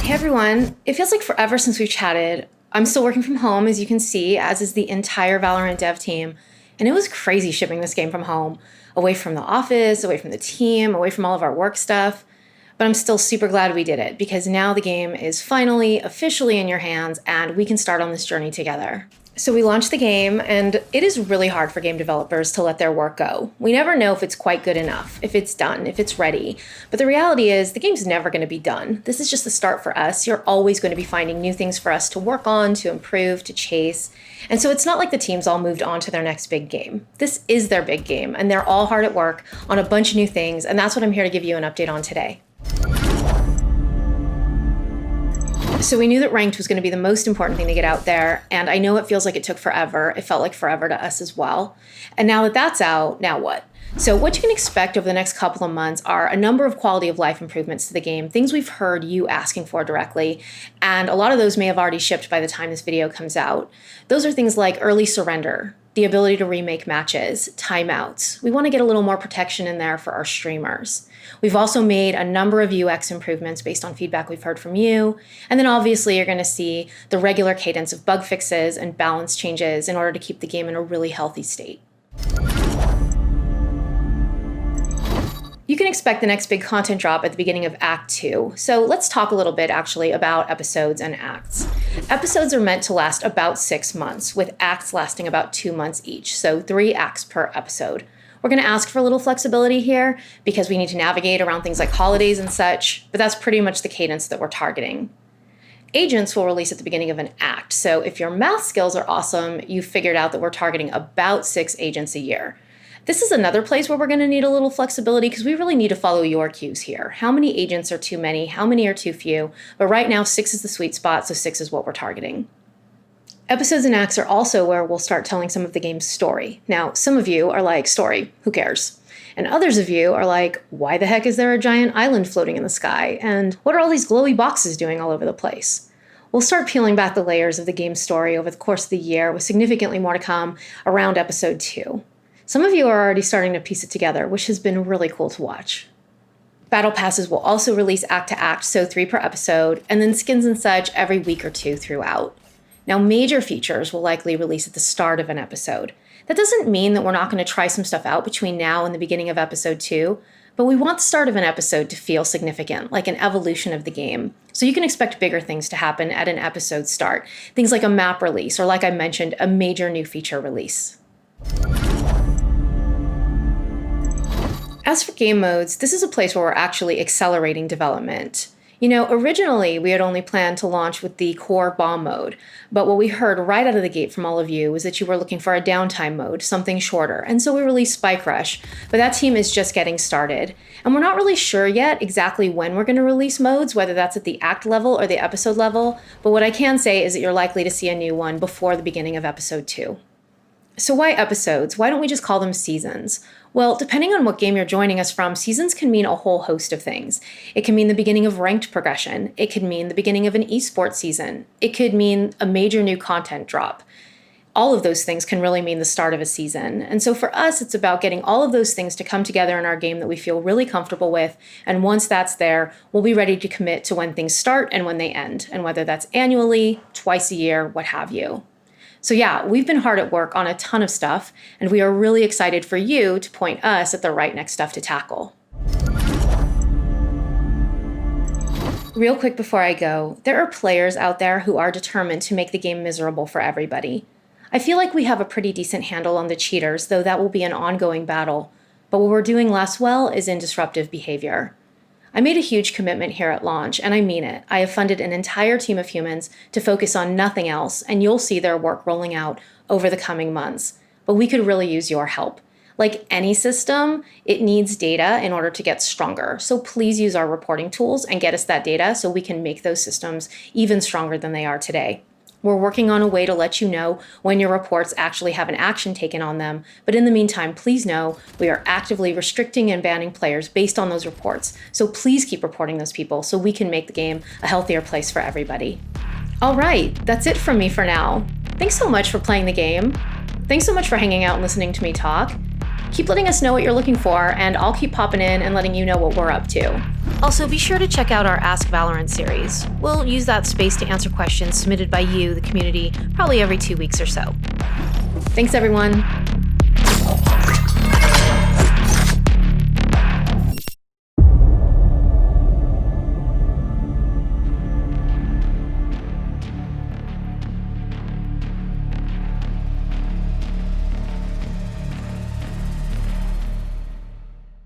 Hey everyone, it feels like forever since we've chatted. I'm still working from home, as you can see, as is the entire Valorant dev team. And it was crazy shipping this game from home, away from the office, away from the team, away from all of our work stuff. But I'm still super glad we did it, because now the game is finally officially in your hands and we can start on this journey together. So we launched the game, and it is really hard for game developers to let their work go. We never know if it's quite good enough, if it's done, if it's ready. But the reality is the game's never going to be done. This is just the start for us. You're always going to be finding new things for us to work on, to improve, to chase. And so it's not like the team's all moved on to their next big game. This is their big game, and they're all hard at work on a bunch of new things, and that's what I'm here to give you an update on today. So we knew that ranked was going to be the most important thing to get out there, and I know it feels like it took forever. It felt like forever to us as well. And now that that's out, now what? So what you can expect over the next couple of months are a number of quality of life improvements to the game, things we've heard you asking for directly, and a lot of those may have already shipped by the time this video comes out. Those are things like early surrender, the ability to remake matches, timeouts. We want to get a little more protection in there for our streamers. We've also made a number of UX improvements based on feedback we've heard from you. And then obviously you're going to see the regular cadence of bug fixes and balance changes in order to keep the game in a really healthy state. You can expect the next big content drop at the beginning of Act 2. So let's talk a little bit actually about episodes and acts. Episodes are meant to last about 6 months, with acts lasting about 2 months each, so 3 acts per episode. We're going to ask for a little flexibility here because we need to navigate around things like holidays and such, but that's pretty much the cadence that we're targeting. Agents will release at the beginning of an act, so if your math skills are awesome, you've figured out that we're targeting about 6 agents a year. This is another place where we're going to need a little flexibility because we really need to follow your cues here. How many agents are too many? How many are too few? But right now, 6 is the sweet spot, so 6 is what we're targeting. Episodes and acts are also where we'll start telling some of the game's story. Now, some of you are like, story, who cares? And others of you are like, why the heck is there a giant island floating in the sky? And what are all these glowy boxes doing all over the place? We'll start peeling back the layers of the game's story over the course of the year, with significantly more to come around episode 2. Some of you are already starting to piece it together, which has been really cool to watch. Battle passes will also release act to act, so 3 per episode, and then skins and such every week or 2 throughout. Now, major features will likely release at the start of an episode. That doesn't mean that we're not going to try some stuff out between now and the beginning of episode 2, but we want the start of an episode to feel significant, like an evolution of the game. So you can expect bigger things to happen at an episode start, things like a map release, or like I mentioned, a major new feature release. As for game modes, this is a place where we're actually accelerating development. You know, originally we had only planned to launch with the core bomb mode, but what we heard right out of the gate from all of you was that you were looking for a downtime mode, something shorter, and so we released Spike Rush, but that team is just getting started. And we're not really sure yet exactly when we're going to release modes, whether that's at the act level or the episode level, but what I can say is that you're likely to see a new one before the beginning of episode 2. So why episodes? Why don't we just call them seasons? Well, depending on what game you're joining us from, seasons can mean a whole host of things. It can mean the beginning of ranked progression. It could mean the beginning of an esports season. It could mean a major new content drop. All of those things can really mean the start of a season. And so for us, it's about getting all of those things to come together in our game that we feel really comfortable with. And once that's there, we'll be ready to commit to when things start and when they end, and whether that's annually, twice a year, what have you. So yeah, we've been hard at work on a ton of stuff, and we are really excited for you to point us at the right next stuff to tackle. Real quick before I go, there are players out there who are determined to make the game miserable for everybody. I feel like we have a pretty decent handle on the cheaters, though that will be an ongoing battle. But what we're doing less well is in disruptive behavior. I made a huge commitment here at launch, and I mean it. I have funded an entire team of humans to focus on nothing else, and you'll see their work rolling out over the coming months. But we could really use your help. Like any system, it needs data in order to get stronger. So please use our reporting tools and get us that data so we can make those systems even stronger than they are today. We're working on a way to let you know when your reports actually have an action taken on them, but in the meantime, please know we are actively restricting and banning players based on those reports, so please keep reporting those people so we can make the game a healthier place for everybody. All right, that's it from me for now. Thanks so much for playing the game. Thanks so much for hanging out and listening to me talk. Keep letting us know what you're looking for, and I'll keep popping in and letting you know what we're up to. Also, be sure to check out our Ask Valorant series. We'll use that space to answer questions submitted by you, the community, probably every 2 weeks or so. Thanks, everyone.